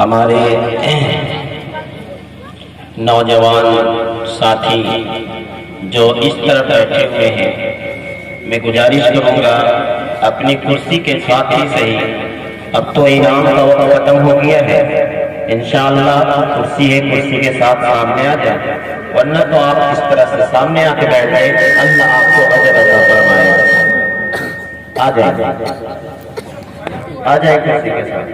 ہمارے نوجوان ساتھی جو اس طرف بیٹھے ہوئے ہیں، میں گزارش کروں گا اپنی کرسی کے ساتھ ہی صحیح، اب تو انعام کا وقت ختم ہو گیا ہے، انشاءاللہ کرسی ہے، کرسی کے ساتھ سامنے آ جائیں، ورنہ تو آپ اس طرح سے سامنے آ کے بیٹھ گئے، اللہ آپ کو اجر عطا فرمائے۔ آ جائیں کرسی کے ساتھ،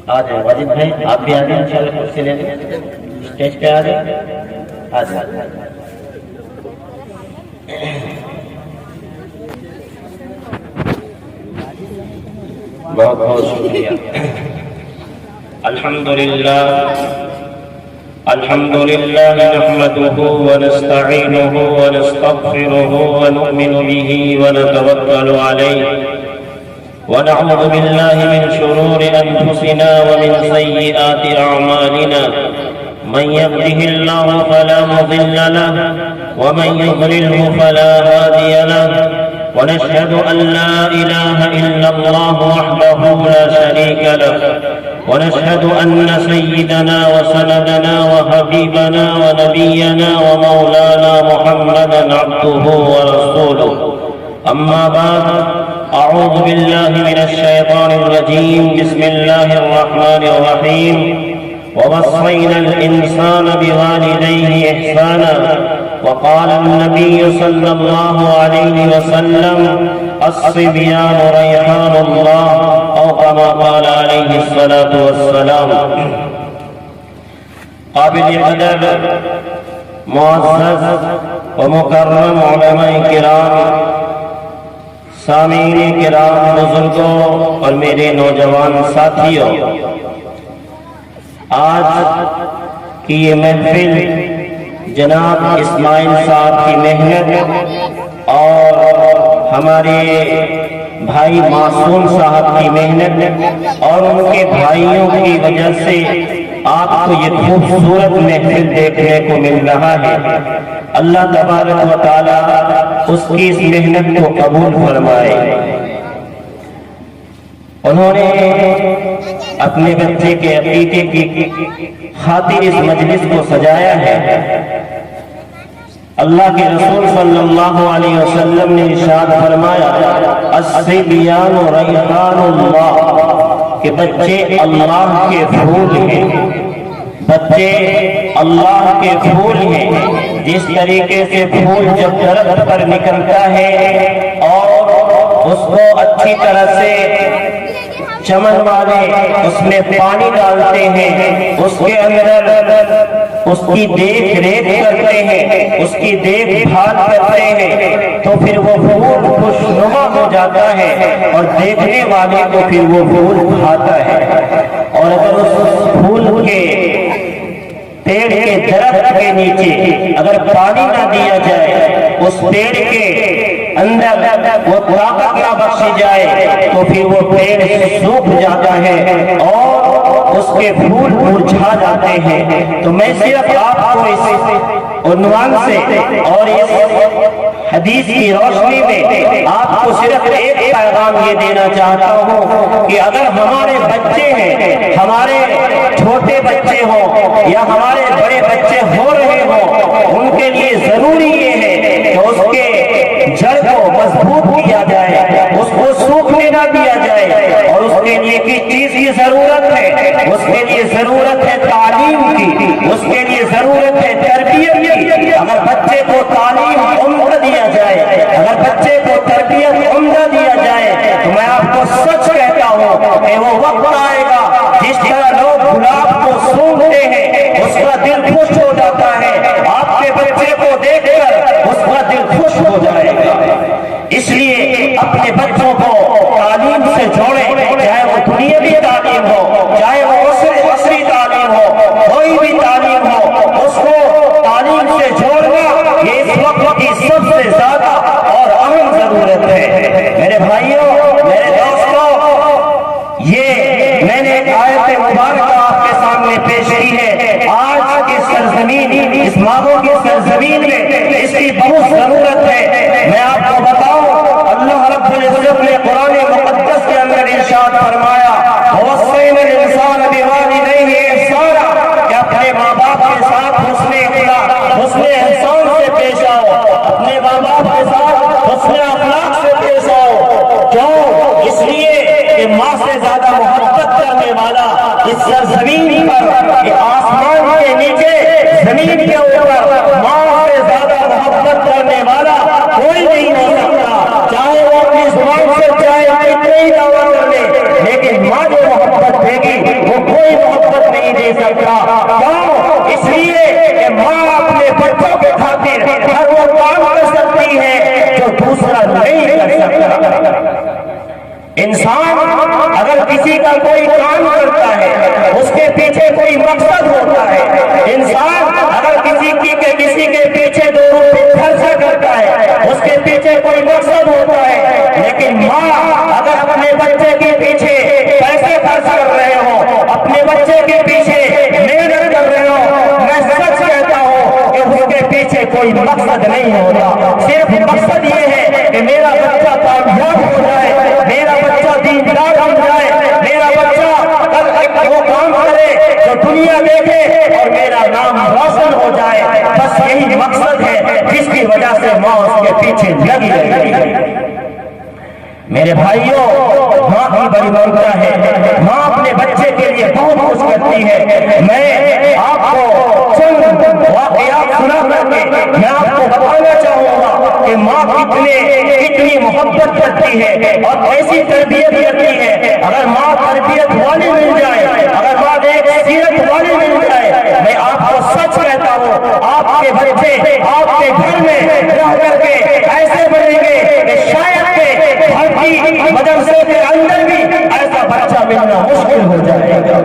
آ جائیں واجد بھائی، آپ بھی آ جائیں انشاءاللہ کرسی لے لیں، اسٹیج پہ آ جائیں، آ جائیں۔ بہت بہت شکریہ۔ الحمد للہ نحمده ونستعینه ونستغفره ونؤمن به ونتوکل علیہ ونعوذ باللہ من شرور انفسنا ومن سیئات اعمالنا من يهده الله فلا مضل له ومن يضلله فلا هادي له ونشهد أن لا إله إلا الله وحده لا شريك له ونشهد أن سيدنا وسندنا وحبيبنا ونبينا ومولانا محمدا عبده ورسوله أما بعد أعوذ بالله من الشيطان الرجيم بسم الله الرحمن الرحيم ووصينا الإنسان بوالديه إحسانا وقال النبي صلى الله عليه وسلم الصبيان ريحان الله أو كما قال عليه الصلاة والسلام۔ قابل قدر معزز ومکرم علماء کرام، سامعین کرام، بزرگوں اور میرے نوجوان ساتھیوں، آج کی یہ محفل جناب اسماعیل صاحب کی محنت اور ہمارے بھائی معصوم صاحب کی محنت اور ان کے بھائیوں کی وجہ سے آپ کو یہ خوبصورت محفل دیکھنے کو مل رہا ہے۔ اللہ تبارک و تعالی اس کی اس محنت کو قبول فرمائے۔ انہوں نے اپنے بچے کے عقیقے کی خاطر اس مجلس کو سجایا ہے۔ اللہ کے رسول صلی اللہ علیہ وسلم نے ارشاد فرمایا الصبیان ریحان اللہ، کہ بچے اللہ کے پھول ہیں، بچے اللہ کے پھول ہیں۔ جس طریقے سے پھول جب درخت پر نکلتا ہے اور اس کو اچھی طرح سے چمن والے اس میں پانی ڈالتے ہیں، اس کے اندر اس کی دیکھ ریکھ کرتے ہیں، اس کی دیکھ بھال کرتے ہیں، تو پھر وہ پھول خوشنما ہو جاتا ہے اور دیکھنے والے کو پھر وہ پھول بھاتا ہے۔ اور اگر اس پھول کے پیڑ کے درخت کے نیچے اگر پانی نہ دیا جائے، اس پیڑ کے اندر وہ طاقت نہ بخشی جائے، تو پھر وہ پیڑ سوکھ جاتا ہے اور اس کے پھول مرجھا جاتے ہیں۔ تو میں صرف آپ کو اس عنوان سے اور اس حدیث کی روشنی میں آپ کو صرف ایک پیغام یہ دینا چاہتا ہوں کہ اگر ہمارے بچے ہیں، ہمارے چھوٹے بچے ہوں یا ہمارے بڑے بچے ہو رہے ہوں، ان کے لیے ضروری یہ ہے کہ اس کے جڑ کو مضبوط کیا جائے، اس کو سوکھنے نہ دیا جائے، اور اس کے لیے کس چیز کی ضرورت ہے؟ اس کے لیے ضرورت ہے تعلیم کی، اس کے لیے ضرورت ہے تربیت کی۔ اگر بچے کو تعلیم عمدہ دیا جائے، اگر بچے کو تربیت عمدہ دیا جائے، تو میں آپ کو سچ کہتا ہوں کہ وہ وقت آئے گا جس طرح لوگ گلاب کو سونگھتے ہیں اس کا دل خوش ہو جاتا ہے، آپ کے بچے کو دیکھ کر اس کا دل خوش ہو جائے گا۔ اس لیے اپنے بچوں کو تعلیم سے جوڑیں، چاہے وہ دنیاوی تعلیم ہو، چاہے وہ عصری تعلیم ہو، کوئی بھی تعلیم ہو، اس کو تعلیم سے جوڑنا یہ اس وقت کی سب سے زیادہ اور اہم ضرورت ہے۔ میرے بھائیوں، میرے دوستوں، یہ میں نے ایک آیت مبارکہ آپ کے سامنے پیش کی ہے۔ آج کی سرزمین، اس ماغوں کی سرزمین میں اس کی بہت ضرورت ہے۔ میں آپ کو بتاؤں، اللہ رب العزت نے قرآن مقدس کے اندر کسی کا کوئی کام کرتا ہے اس کے پیچھے کوئی مقصد ہوتا ہے. انسان اگر کسی کے پیچھے 2 روپے خرچہ کرتا ہے اس کے پیچھے کوئی مقصد ہوتا ہے. لیکن ماں اگر اپنے بچے کے پیچھے پیسے خرچ کر رہے ہو, اپنے بچے کے پیچھے محنت کر رہے ہو, میں سچ کہتا ہوں کہ اس کے پیچھے کوئی مقصد نہیں ہوتا. صرف مقصد یہ ہے کہ میرا بچہ کامیاب ہو جائے, میرا بچہ دیندار بن جائے, میرا بچہ کل وہ کام کرے جو دنیا دیکھے اور میرا نام روشن ہو جائے. بس یہی مقصد ہے جس کی وجہ سے ماں اس کے پیچھے لگی رہی ہے. میرے بھائیوں, ماں کی بڑی ممتا ہے. ماں اپنے بچے کے لیے بہت کچھ کرتی ہے. میں آپ کو چند واقعات سنا کر کے میں آپ کو بتانا چاہوں گا کہ ماں کتنی محبت کرتی ہے اور ایسی تربیت کرتی ہے. اگر ماں تربیت والی مل جائے, اگر ماں ایک سیرت والی مل جائے, میں آپ کو سچ کہتا ہوں آپ کے بچے آپ کے گھر میں رہ کر کے ایسے بنیں گے کہ شاید مدرسے کے اندر بھی ایسا بچہ ملنا مشکل ہو جائے گا.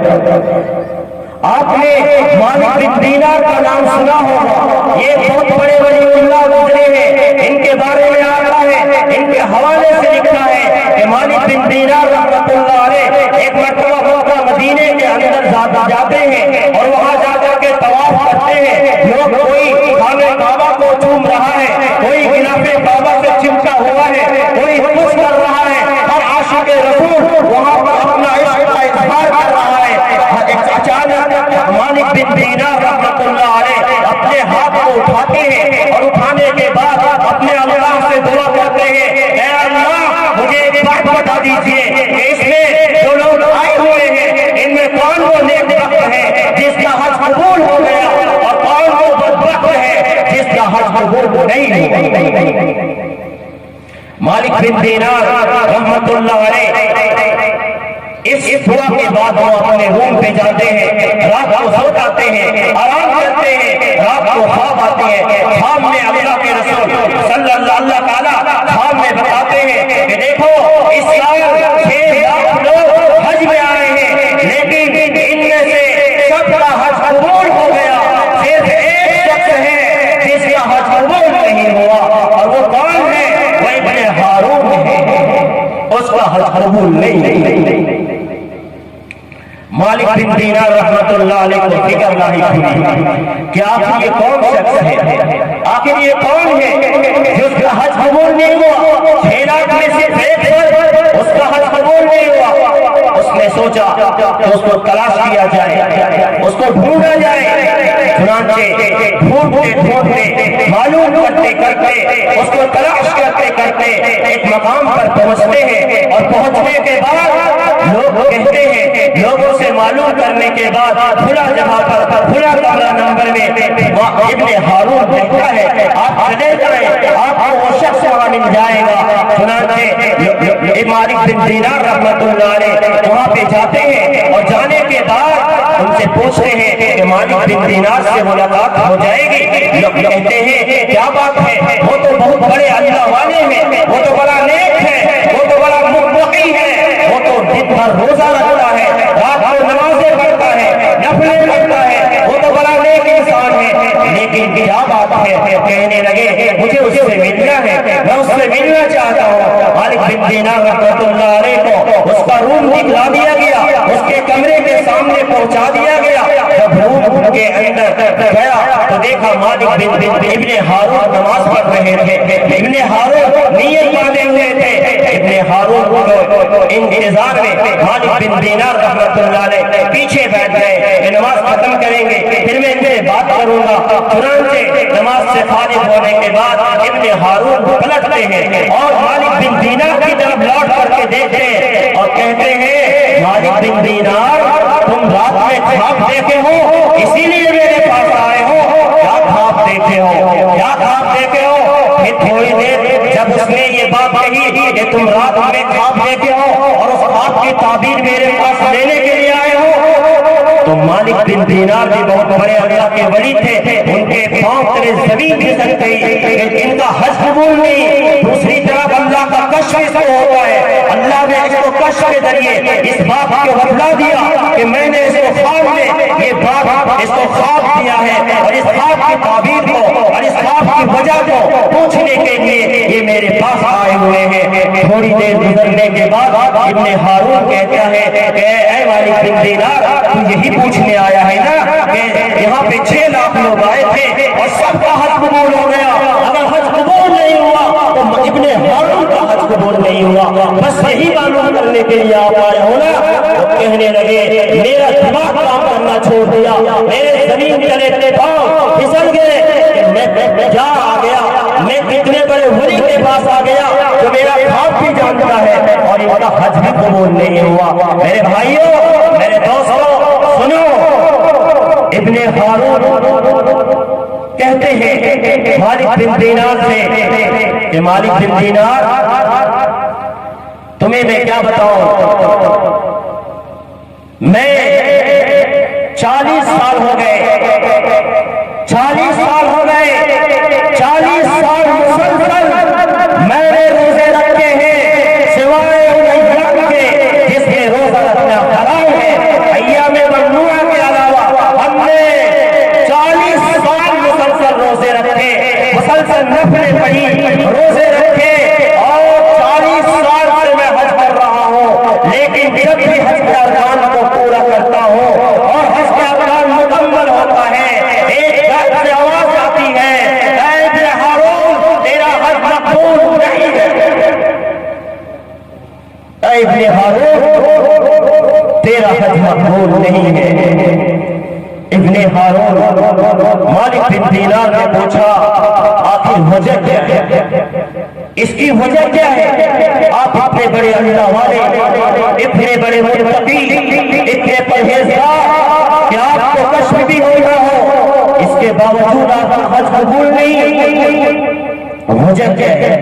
آپ نے مالک بن دینار کا نام سنا ہوگا. یہ بہت بڑے ولی اللہ گزرے ہیں. ان کے بارے میں آتا ہے, ان کے حوالے سے لکھا ہے کہ مالک بن دینار رحمۃ اللہ علیہ ایک مرتبہ مکہ مدینے کے اندر جاتے ہیں اور وہاں جا کر کے طواف کرتے ہیں. لوگ کوئی خانہ کعبہ کو چوم رہا ہے, کوئی غلاف کعبہ سے چمٹا ہوا ہے, کوئی خوش کر رہا ہے, اور عاشق رسول وہاں پر اپنا عشق کا اظہار کر رہا ہے. اچانک مالک بن دینار رحمۃ اللہ علیہ اپنے ہاتھ کو اٹھاتے ہیں اور اٹھانے کے بعد اپنے اللہ سے دعا کرتے ہیں, اے اللہ مجھے ایک بات بتا دیجیے کہ اس میں جو لوگ آئے ہوئے ہیں ان میں کون وہ نیک بخت ہے جس کا حج قبول ہو گیا, اور کون وہ بدبخت ہے جس کا حج قبول نہیں ہوا. مالک بن دینار رحمۃ اللہ علیہ اس دعا کے بعد وہ اپنے روم پہ جاتے ہیں, رات کو سو جاتے ہیں, آرام کرتے ہیں, رات کو خواب آتے ہیں. خواب میں اللہ کے رسول صلی اللہ تعالیٰ خواب میں بتاتے ہیں کہ دیکھو اس سال 6 لاکھ لوگ حج میں آئے ہیں, لیکن ان میں سے سب کا حج قبول ہو گیا, صرف ایک شخص ہے جس کا حج قبول نہیں ہوا, اور وہ کون ہے؟ وہ ابن ہارون ہے, اس کا حج قبول نہیں. مالک بن دینار رحمت اللہ علیہ کو فکر نہیں ہوئی کہ آخر یہ کون شخص ہے, آخر یہ کون ہے جس کا حج قبول نہیں ہوا. 6 لاکھ میں سے ایک اس کا حج قبول نہیں ہوا. اس نے سوچا کہ اس کو تلاش کیا جائے, اس کو ڈھونڈا جائے. چنانچہ ڈھونڈتے معلوم کرتے کرتے اس کو تلاش کرتے کرتے ایک مقام پر پہنچتے ہیں, اور پہنچنے کے بعد لوگ کہتے ہیں, لوگوں سے معلوم کرنے کے بعد کھلا جگہ پر کھلا کمرہ نمبر میں ابن ہارون کہتا ہے آپ چلے جائیں, آپ کو وہ شخص وہاں مل جائے گا. چنانچہ مالک بن دینار رحمۃ اللہ علیہ وہاں پہ جاتے ہیں, اور جانے کے بعد ان سے پوچھتے ہیں کہ مالک بن دینار سے ملاقات ہو جائے گی. لوگ کہتے ہیں کیا بات ہے, وہ تو بہت بڑے اللہ والے ہیں, وہ تو بڑا نیک ہے, وہ تو بڑا متقی ہے, وہ تو دن بھر روزہ رکھتا ہے, رات کو نمازیں پڑھتا ہے, نفلیں پڑھتا ہے, وہ تو بڑا نیک انسان ہے, لیکن کیا بات ہے؟ کہنے لگے مجھے اس سے ملنا ہے, میں اس سے ملنا چاہتا ہوں. مالک بن دینار رحمۃ اللہ علیہ کو اس کا روم دکھلا دیا گیا, اس کے کمرے کے سامنے پہنچا دیا گیا. جب روم کے اندر گیا تو دیکھا مالک بن ابن ہارون نماز پڑھ رہے تھے. ابن ہارون نیت باندھے ہوئے تھے. ابن ہارون کو انتظار میں مالک بن دینار رحمۃ اللہ علیہ پیچھے بیٹھ گئے کہ نماز ختم کریں گے پھر میں ان سے بات کروں گا. چنانچہ نماز سے فارغ ہونے کے بعد ابن ہارون پلٹتے ہیں اور مالک بن دینار کی طرف لوٹ کر کے دیکھتے ہیں اور کہتے ہیں مالک بن دینار تم رات میں خواب دیکھے ہو, اسی لیے میرے پاس آئے ہو. کیا خواب دیکھے ہو, کیا خواب دیکھے ہو؟ پھر تھوڑی دیر جب اس نے یہ بات کہی کہ تم رات میں خواب دیکھے ہو اور اس خواب کی تعبیر میرے پاس لینے کے لیے آئے ہو, تو مالک بن دینار بھی بہت بڑے اللہ کے ولی تھے. ان کے پاؤں تلے زمین کھسک گئی کہ ان کا حج قبول نہیں. دوسری طرف اللہ کا کشف اس کو ہوتا ہے, اللہ نے اس کو کشف کے ذریعے اس بات کو بتلا دیا کہ میں نے اس کو خواب میں یہ بات اس کو خواب دیا ہے، اور اس خواب کی تعبیر کو اور اس خواب کی وجہ کو پوچھنے کے لیے یہ میرے پاس آئے ہوئے ہیں۔ تھوڑی دیر گزرنے کے بعد ابن ہارون کہتا ہے کہ اے مالک بن دینار، تو یہی پوچھنے آیا ہے نا کہ یہاں پہ 6 لاکھ لوگ آئے تھے اور سب کا حج قبول ہو گیا، اگر حج قبول نہیں ہوا تو ابن ہارون کا حج قبول نہیں ہوا، بس یہی معلوم کرنے کے لیے آپ آئے ہو نا؟ وہ کہنے لگے میرا دماغ کام کرنا چھوڑ دیا، میرے زمین چلے پاؤں پھسل گئے، میں کیا آ گیا، میں کتنے بڑے ولی کے پاس آ گیا جو میرا خواب بھی جانتا ہے اور ان کا حج بھی قبول نہیں ہوا۔ میرے بھائیوں، میرے دوستوں، سنو، ابن ہارون کہتے ہیں مالک بن دینار سے کہ مالک بن دینار، تمہیں میں کیا بتاؤں، میں 40 سال ہو گئے 40 سال مسلسل میں نے روزے رکھے ہیں، سوائے ان ایام کے جس میں روزہ رکھنا حرام ہے، ایام ممنوعہ کے علاوہ ہم نے 40 سال مسلسل روزے رکھے، مسلسل نفلیں پڑھی، روزے رکھے، اور 40 سال سے میں حج کر رہا ہوں، لیکن جب بھی حج کے ارکان کو پورا کرتا ہوں اور حج کے ارکان مکمل ہوتا ہے، ایک گھر سے آواز آتی ہے اے ابن ہارون تیرا حج مقبول نہیں ہے، اے ابن ہارون تیرا حج مقبول نہیں ہے۔ ابن ہارون مالک بن دینار نے پوچھا آخر وجہ کیا ہے، اس کی وجہ کیا ہے؟ آپ اتنے بڑے اللہ والے، اتنے بڑے متقی، اتنے پرہیزگار کہ آپ کو کشف بھی ہو رہا ہو، اس کے باوجود آپ کا حج قبول نہیں، وجہ کیا ہے؟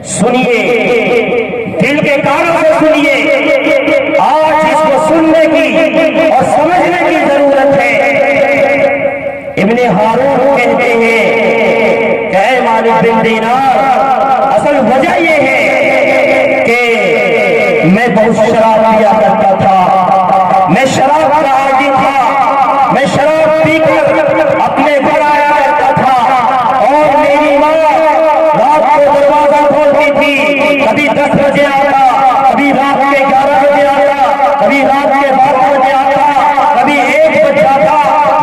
سنیے، دل کے کانوں سے سنیے، آج اس کو سننے کی اور سمجھنے کی ضرورت ہے۔ ابن ہارون کہتے ہیں کہ اے مالک بن دینار، اصل وجہ یہ ہے کہ میں بہت شراب پیا کرتا تھا، میں شراب کا عادی تھا، میں شراب پی کر اپنے گھر آیا کرتا تھا، اور میری ماں رات کو دروازہ کھولتی تھی، کبھی 10 بجے آتا، کبھی رات کے 11 بجے آتا، کبھی رات کے 12 بجے آتا، کبھی 1 بجے آتا،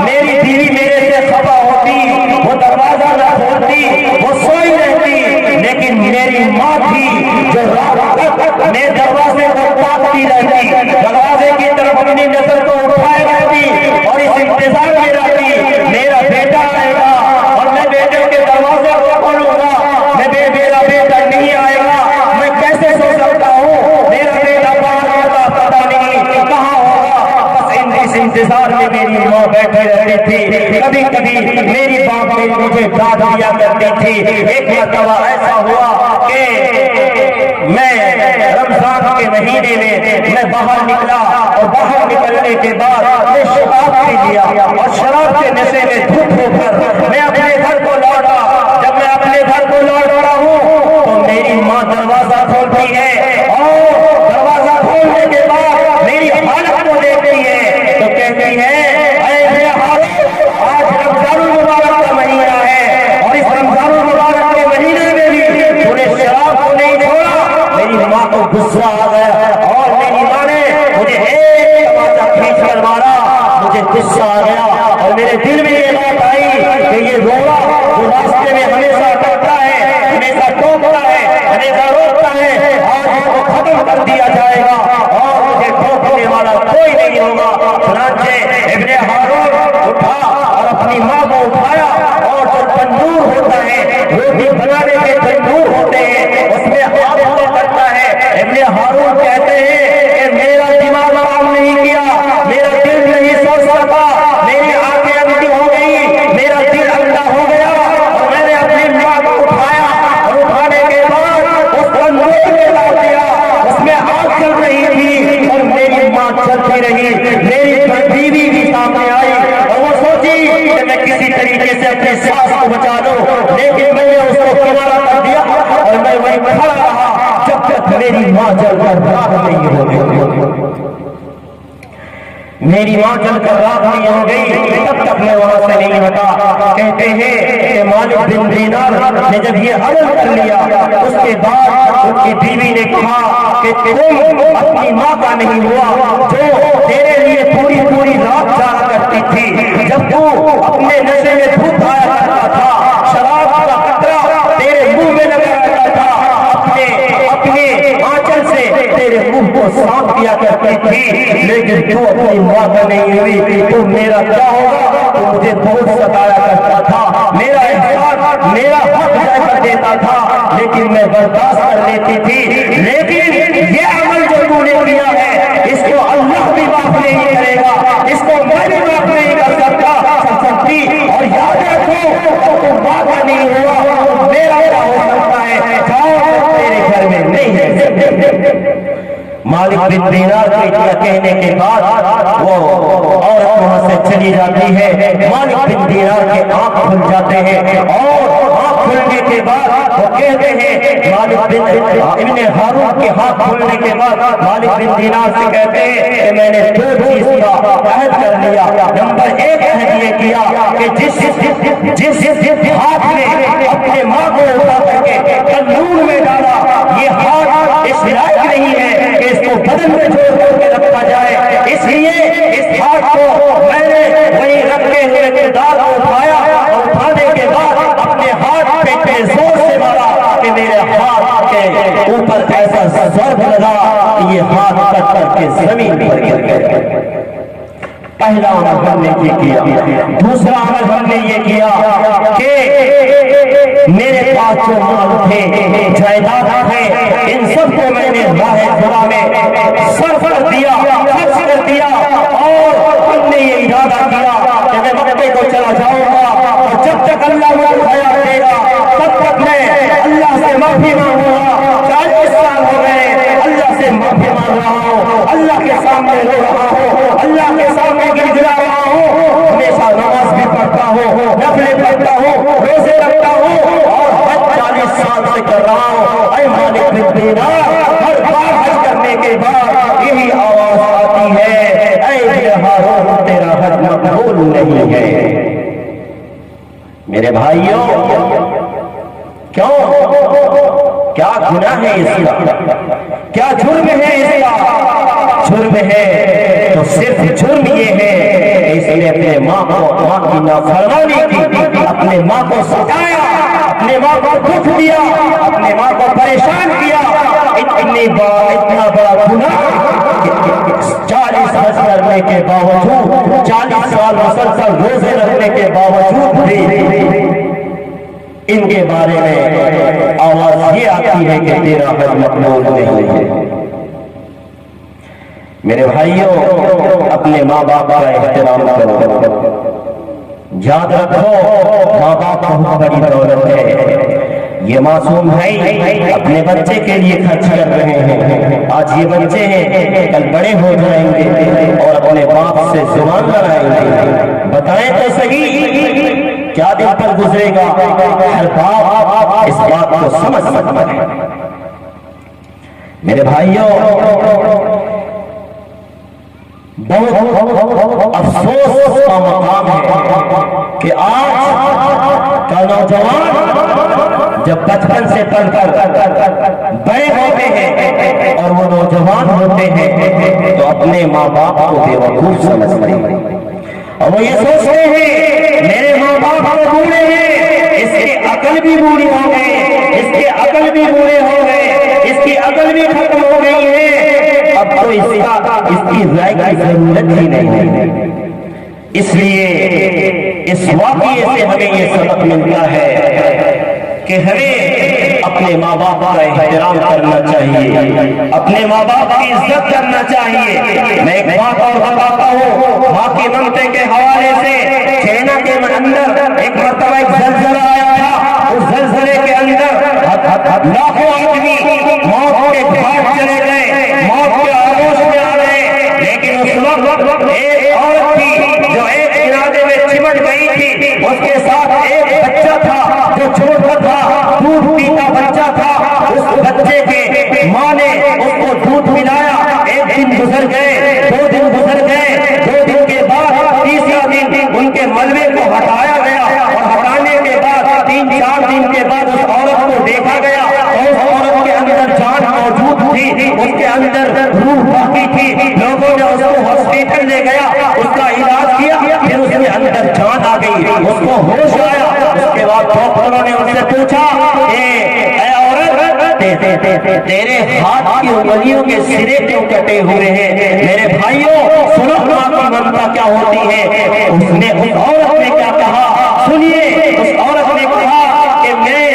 میری بیوی میرے سے خفا ہوتی، وہ دروازہ نہ کھولتی، وہ سوئی رہتی، لیکن میری ماں تھی جو رات تک میں دروازے کو تاکتی رہتی، دروازے کی طرف اپنی نظر کو اٹھائے رہتی اور اس انتظار میں رہتی میرا بیٹا آئے گا اور میں بیٹے کے دروازے کو کھولوں گا، میرا بیٹا نہیں آئے گا، میں کیسے سو سکتا ہوں، میرا بیٹا باہر کا پتہ نہیں کہاں ہوگا، بس اس انتظار میں میری ماں بیٹھی رہتی تھی۔ کبھی کبھی میری باپ مجھے ڈانٹ دیا کرتی تھی۔ ایک مرتبہ ایسا ہوا کہ میں رمضان کے مہینے میں باہر نکلا، اور باہر نکلنے کے بعد میں شراب پی لیا، اور شراب کے نشے میں دھوپ ہو کر میں اپنے گھر کو لوٹا۔ جب میں اپنے گھر کو لوٹ رہا ہوں تو میری ماں دروازہ کھولتی ہے، اور دروازہ کھولنے کے بعد میری حالت کو دیکھتی ہے تو کہتی ہے اے میرے ہارون، آج رمضان المبارک کا مہینہ ہے، اور اس رمضان المبارک کے مہینے میں بھی تو نے شراب کو نہیں چھوڑا۔ میری ماں کو غصہ آ گیا، اور میری ماں نے مجھے ایک تماچا کھینچ کر مارا، مجھے غصہ آ گیا، اور میرے دل میں یہ بات آئی کہ یہ روڑا جو راستے میں ہمیشہ ٹوکتا ہے، ہمیشہ روکتا ہے، آج اس کو ختم کر دیا جائے گا، اور مجھے ٹوکنے والا کوئی نہیں ہوگا۔ چنانچہ ابن ہارون اٹھا اور اپنی ماں کو اٹھایا، اور جو تندور ہوتا ہے، روٹی بنانے کے تندور ہوتے ہیں، اس میں ہاتھ کو کرتا ہے۔ ابن ہارون کہتے ہیں کہ میرا دماغ کام نہیں کیا، میرا دل نہیں سوچ سکا، میری آنکھیں اندھی ہو گئی، میرا دل اندھا ہو گیا، اور میں نے اپنی ماں کو اٹھایا، اور اٹھانے کے بعد اس تندور میں ڈال دیا، اس میں آگ چل رہی تھی، اور میری ماں چلتی رہی، میری بیوی بھی سامنے آئی، اور وہ سوچی کہ میں کسی طریقے سے اپنی ساس کو بچا لوں، لیکن میں نے اس کو کنارہ کر دیا، اور میں وہیں کھڑا رہا جب تک میری ماں جل کر راکھ نہیں ہو گئی، میری ماں جل کر راکھ نہیں ہو گئی، تب تک میں وہاں سے نہیں ہٹا۔ کہتے ہیں کہ مالک بن دینار نے جب یہ عمل کر لیا، اس کے بعد ان کی بیوی نے کہا کہ تم اپنی ماں کا نہیں ہوا جو تیرے لیے پوری پوری رات جایا کرتی تھی، جب تو اپنے نشے میں دودھ آیا کرتا تھا، شراب کا قطرہ تیرے منہ میں لگا کرتا تھا، اپنے آنچل سے تیرے منہ کو صاف کیا کرتی تھی، لیکن تو اپنی ماں کا نہیں ہوئی، تو میرا کیا ہوگا؟ تو مجھے بہت ستایا کرتا تھا، میرا احسان میرا حق ضائع کر دیتا تھا، لیکن میں برداشت کر لیتی تھی، لیکن یہ عمل جو تو نے کیا ہے اس کو اللہ بھی معاف نہیں کرے گا، اس کو میں بھی معاف نہیں کر سکتی، اور یاد رکھو تو ماں کا نہیں ہوا، میرا کیا ہو سکتا ہے؟ تیرے گھر میں نہیں ہے۔ مالک بن دینار کے کہنے کے بعد وہ عورت وہاں سے چلی جاتی ہے، مالک بن دینار کے آنکھ کھل جاتے ہیں، اور آنکھ کھلنے کے بعد وہ کہتے ہیں، مالک بن ابن ہارون کے ہاتھ کھلنے کے بعد مالک بن دینار سے کہتے ہیں کہ میں نے دو چیز کا عہد کر لیا، نمبر ایک عہد یہ کیا کہ جس ہاتھ نے اپنے ماں کو اٹھا کر کے تنور میں ڈالا، یہ ہاتھ اس لائق نہیں ہے کہ اس کو بدن میں جوڑ کر کے رکھا جائے، اس لیے اس ہاتھ کو میں نے وہیں رکھے ہوئے کردار کو اٹھایا، اور اٹھانے کے بعد اپنے ہاتھ پہ زور سے مارا کہ میرے ہاتھ کے اوپر ایسا ضرب لگا کہ یہ ہاتھ کٹ کر کے زمین پر گر گئے۔ پہلا عمل ہم نے یہ کیا۔ دوسرا عمل ہم نے یہ کیا کہ میرے پاس جو مال تھے، جائیداد تھے، ان سب کو میں نے راہ خدا میں صرف کر دیا، خرچ کر دیا، اور ہم نے یہ ارادہ کیا کہ میں مکے کو چلا جاؤں گا، اور جب تک اللہ مجھے حیات دے گا تب تک میں اللہ سے معافی مانگوں گا۔ 40 سال ہو گئے اللہ سے معافی مانگ رہا ہوں، اللہ کے سامنے رو رہا ہوں، اللہ کے سامنے گڑگڑا رہا ہوں، ہمیشہ نماز بھی پڑھتا ہوں، نفلیں پڑھتا ہوں، روزے رکھتا ہوں، اور حج 40 سال سے کر رہا ہوں۔ اے مالک بن دینار، ہر بار حج کرنے کے بعد یہی آواز آتی ہے، اے ابن ہارون تیرا حج مقبول نہیں ہے۔ میرے بھائیوں، کیوں؟ کیا گناہ ہے اس کا؟ کیا جرم ہے اس کا؟ جرم ہے تو صرف جرم یہ ہے اس نے اپنے ماں کی نافرمانی کی، اپنے ماں کو ستایا، اپنے ماں کو دکھ دیا، اپنے ماں کو پریشان کیا۔ اتنا بڑا گناہ 40 حج کرنے کے باوجود، 40 سال مسلسل روزے رکھنے کے باوجود بھی ان کے بارے میں آواز یہ آتی ہے کہ تیرا حج مقبول نہیں ہے۔ میرے بھائیوں، اپنے ماں باپ کا احترام کرو، یاد رکھو ماں باپ بہت بڑی دولت ہے۔ یہ معصوم بھائی اپنے بچے کے لیے خرچ کر رہے ہیں، آج یہ بچے ہیں کل بڑے ہو جائیں گے اور اپنے باپ سے زبان لڑائیں گے۔ بتائیں تو صحیح کیا دن پر گزرے گا؟ ہر باپ اس بات کو سمجھ سکتا ہے۔ میرے بھائیوں، بہت افسوس کا مقام ہے کہ آج کا نوجوان جب بچپن سے پڑھ کر بڑے ہوتے ہیں اور وہ نوجوان ہوتے ہیں تو اپنے ماں باپ کو بیوقوف سمجھتے ہیں، اور وہ یہ سوچتے ہیں میرے ماں باپ تو بوڑھے ہیں، اس کی عقل بھی بوڑھی ہو گئی، اس کی عقل بھی بوڑھے ہو گئے، اس کی عقل بھی ختم ہو گئی ہے، اب تو اس کی رائے کی ضرورت ہی نہیں ہے۔ اس لیے اس واقعے سے ہمیں یہ سبق ملتا ہے کہ ہمیں اپنے ماں باپ کا احترام کرنا چاہیے، اپنے ماں باپ کی عزت کرنا چاہیے۔ میں ایک بات اور بتاتا ہوں، ماں کے ممتے کے حوالے سے چائنا کے اندر ایک مرتبہ ایک زلزلہ آیا تھا، اس زلزلے کے اندر لاکھوں آدمی موت کے گھاٹ چلے گئے، موت کے آغوش میں آ گئے، لیکن اس وقت ایک عورت تھی جو ایک کنارے میں چمٹ گئی تھی، اس کے ساتھ ایک بچہ تھا جو چھوٹا تھا، دودھ پیتا بچہ تھا۔ اس بچے کے ماں نے دن کے بعد اس عورت کو دیکھا گیا، اس عورت کے اندر جان موجود تھی، اس کے اندر روح باقی تھی، لوگوں نے اس کو ہاسپٹل لے گیا، اس کا علاج کیا، پھر اس کے اندر جان آ گئی، اس کو ہوش آیا۔ اس کے بعد ڈاکٹروں نے ان سے پوچھا، اے عورت، تیرے ہاتھ کی انگلیوں کے سرے کیوں کٹے ہوئے ہیں؟ میرے بھائیوں سنو ماں کی ممتا کیا ہوتی ہے۔ اس عورت نے کیا کہا سنیے، اس عورت نے کہا کہ میں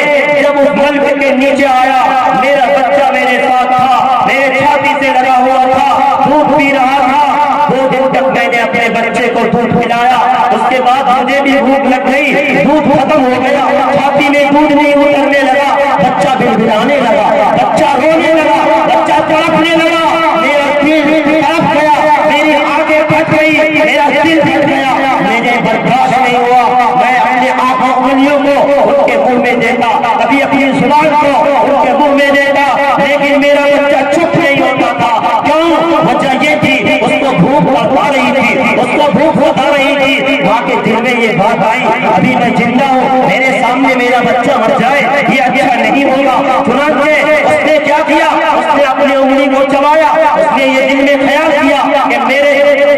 جب اس ملک کے نیچے آیا، میرا بچہ میرے ساتھ تھا، میرے چھاتی سے لگا ہوا تھا، دودھ پی رہا تھا، 2 دن تک میں نے اپنے بچے کو دودھ پلایا، اس کے بعد مجھے بھی بھوک لگ گئی، دودھ ختم ہو گیا، چھاتی میں دودھ نہیں اترنے لگا، بچہ بلبلانے لگا، بچہ رونے لگا، بچہ تڑپنے لگا، میرا دل تڑپ گیا، میری آنکھیں پھٹ گئی، میرا دل پھٹ گیا، مجھے برداشت نہیں ہوا، میں اپنے آنکھوں انگلیوں کو ان کے منہ میں دیتا، کبھی اپنی زبان کو ان کے منہ میں دیتا، لیکن میرا بچہ چپ نہیں ہوتا تھا۔ کیوں؟ وجہ یہ تھی اس کو بھوک بتا رہی تھی، اس کو بھوک بتا رہی تھی۔ ماں کے دل میں یہ بات آئی، ابھی میں زندہ ہوں، میرے سامنے میرا بچہ مر جائے یہ اچھا نہیں ہوگا۔ چنانچہ اس نے کیا کیا، اس نے اپنی انگلی کو چبایا، اس نے یہ دل میں خیال کیا کہ میرے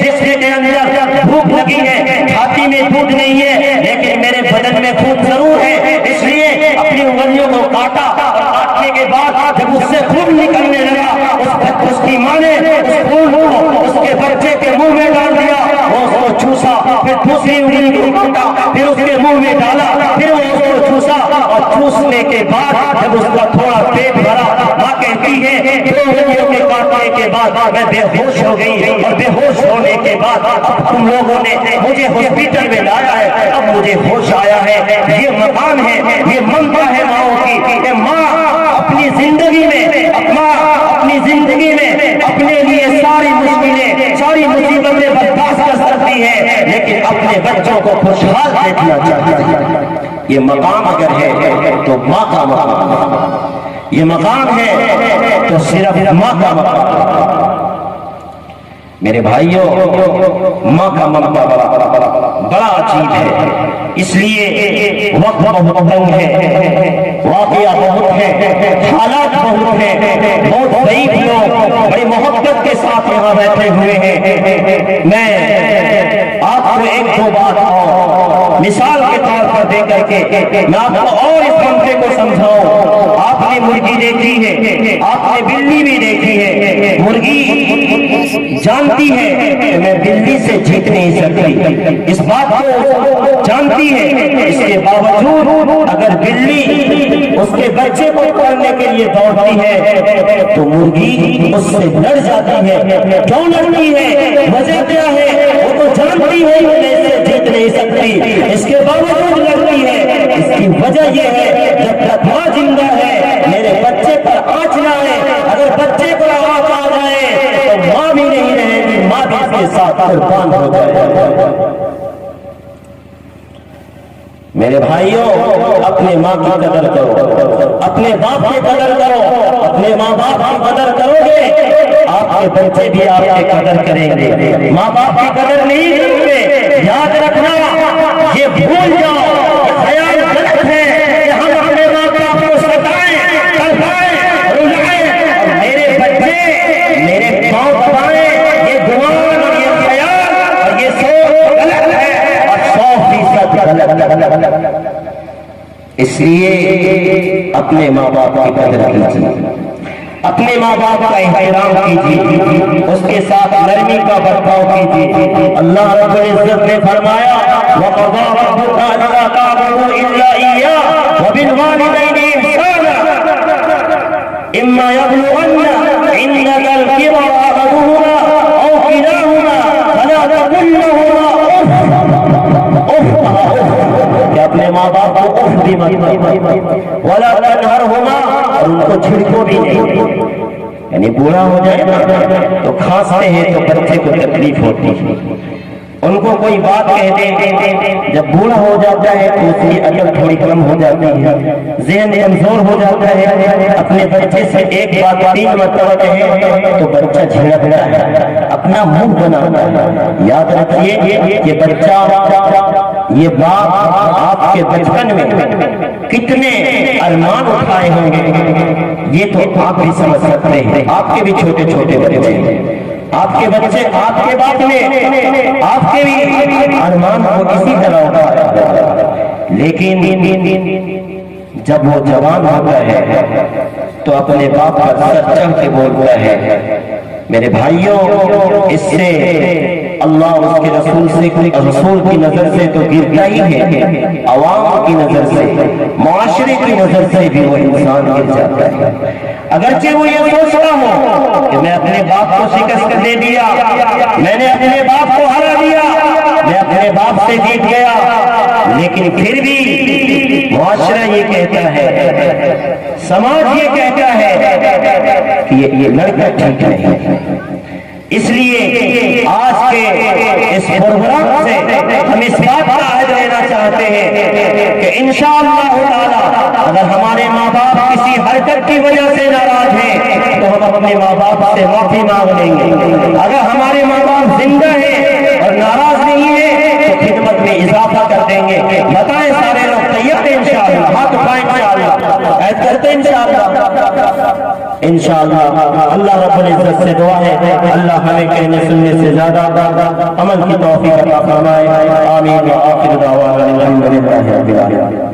جسم کے اندر بھوک لگی ہے، چھاتی میں دودھ نہیں ہے، لیکن میرے بدن میں خون ضرور ہے، اس لیے اپنی انگلیوں کو کاٹا، اور کاٹنے کے بعد جب اس سے خون نکلنے لگا، اس کی ماں نے اس خون کو اس کے بچے کے منہ میں ڈال دیا، وہ اس کو چوسا، پھر دوسری انگلی کو کاٹا، پھر اس کے منہ میں ڈالا، پھر وہ اس کو چوسا، اور چوسنے کے بعد جب اس کا تھوڑا پیٹ بھرا، ماں کہتی ہے 2 انگلیوں کے کاٹنے کے بعد میں بے ہوش ہو گئی، اور بے ہوش ہونے کے بعد اب تم لوگوں نے مجھے ہاسپٹل میں لایا ہے، اب مجھے ہوش آیا ہے۔ یہ مقام ہے، یہ ممتا ہے ماؤں کی، کہ ماں اپنی زندگی میں اپنے لیے ساری مشکلیں، ساری مصیبتیں برداشت کر سکتی ہے، لیکن اپنے بچوں کو خوشحال دیکھنا چاہتی ہے۔ یہ مقام اگر ہے تو ماں کا مقام ہے، یہ مقام ہے تو صرف ماں کا مقام ہے۔ میرے بھائیوں ماں کا ممتا بڑا عجیب ہے، اس لیے وقت بہت تنگ ہے، واقعہ بہت ہے، حالات بہت ہیں، بہت ضعیف لوگ بڑی محبت کے ساتھ یہاں بیٹھے ہوئے ہیں۔ میں آپ کو 1-2 بات اور مثال کے طور پر دے کر کے میں آپ کو اور اس ممتے کو سمجھاؤں۔ آپ نے مرغی دیکھی ہے، آپ نے بلی بھی دیکھی ہے، مرغی جانتی ہے کہ میں بلی سے جیت نہیں سکتی، اس بات کو جانتی ہے، اس کے باوجود اگر بلی اس کے بچے کو پکڑنے کے لیے دوڑتی ہے تو مرغی اس سے لڑ جاتی ہے۔ کیوں لڑتی ہے؟ وجہ کیا ہے؟ وہ تو جانتی ہے کہ میں اسے جیت نہیں سکتی، اس کے باوجود لڑتی ہے۔ اس کی وجہ یہ ہے جب تک ماں زندہ ہے میرے بچے پر آنچ نہ آئے، اگر بچے پر آنچ آ جائے تو ماں بھی نہیں رہے گی، ماں بھی اس کے ساتھ قربان ہو جائے۔ میرے بھائیوں اپنے ماں کی قدر کرو، اپنے باپ کی قدر کرو، اپنے ماں باپ کی قدر کرو گے آپ کے بچے بھی آپ کی قدر کریں گے۔ ماں باپ کی قدر نہیں کریں گے، یاد رکھنا، یہ بھول جاؤ، یہ خیال غلط ہے کہ ہم اپنے ماں باپ کو ستائیں، تڑپائیں، رلائیں، اور میرے بچے میرے پاؤں دبائیں، یہ گمان اور یہ خیال اور یہ سوچ غلط ہے، اور 100% غلط۔ اس لیے اپنے ماں باپ کی قدر کیجیے، اپنے ماں باپ کا احترام کیجیے، اس کے ساتھ نرمی کا برتاؤ کیجیے۔ اللہ رب العزت نے فرمایا وَقَضَىٰ رَبُّكَ أَلَّا تَعْبُدُوا إِلَّا إِيَّاهُ وَبِالْوَالِدَيْنِ إِحْسَانًا إِمَّا يَبْلُغَنَّ عِندَكَ الْكِبَرَ أَحَدُهُمَا أَوْ كِلَاهُمَا فَلَا تَقُل لَّهُمَا کہ اپنے ماں باپ کو اف بھی مت ولا تنہرہما، اور ان کو چھڑکو بھی نہیں، یعنی بوڑھا ہو جائے تو کھانستے ہیں تو بچے کو تکلیف ہوتی ہے، ان کو کوئی بات کہہ دیں، جب بوڑھا ہو جاتا ہے تو اس کی عقل تھوڑی کم ہو جاتی ہے، ذہن کمزور ہو جاتا ہے، اپنے بچے سے ایک بات 3 مرتبہ کہے تو بچہ جھڑکتا ہے، اپنا منہ بناتا ہے۔ یاد رکھیے یہ بچہ، یہ باپ آپ کے بچپن میں کتنے ارمان اٹھائے ہوں گے، یہ تو آپ بھی سمجھ سکتے ہیں۔ آپ کے بھی چھوٹے چھوٹے بچے ہیں، آپ کے بچے آپ کے باپ نے آپ کے بھی ارمان کو اسی طرح اٹھایا، لیکن جب وہ جوان ہوتا ہے تو اپنے باپ پر سر چڑھ کے بولتا ہے۔ میرے بھائیوں، اس سے اللہ اس کے رسول سے، رسول کی نظر سے تو گرتا ہی ہے، عوام کی نظر سے، معاشرے کی نظر سے بھی وہ انسان گر جاتا ہے۔ اگرچہ وہ یہ سوچتا ہو کہ میں اپنے باپ کو شکست دے دیا، میں نے اپنے باپ کو ہرا دیا، میں اپنے باپ سے جیت گیا، لیکن پھر بھی معاشرہ یہ کہتا ہے، سماج یہ کہتا ہے کہ یہ لڑکا ٹھیک نہیں۔ اس لیے آج کے اس پروگرام سے ہم اس بات کا عہد لینا چاہتے ہیں کہ انشاءاللہ تعالی اگر ہمارے ماں باپ کسی حرکت کی وجہ سے ناراض ہیں تو ہم اپنے ماں باپ سے معافی مانگ لیں گے۔ اگر ہمارے ماں باپ زندہ ہیں اور ناراض نہیں ہیں تو خدمت میں اضافہ کر دیں گے۔ بتائیں سارے لوگ تیار ہیں انشاءاللہ؟ ہاتھ اٹھائیں انشاءاللہ، عہد کرتے ہیں انشاءاللہ۔ اللہ رب العزت سے دعا ہے اللہ ہمیں کہنے سننے سے زیادہ عمل کی توفیق عطا فرمائے۔ آمین۔ وآخر دعوانا الحمدللہ رب العالمین۔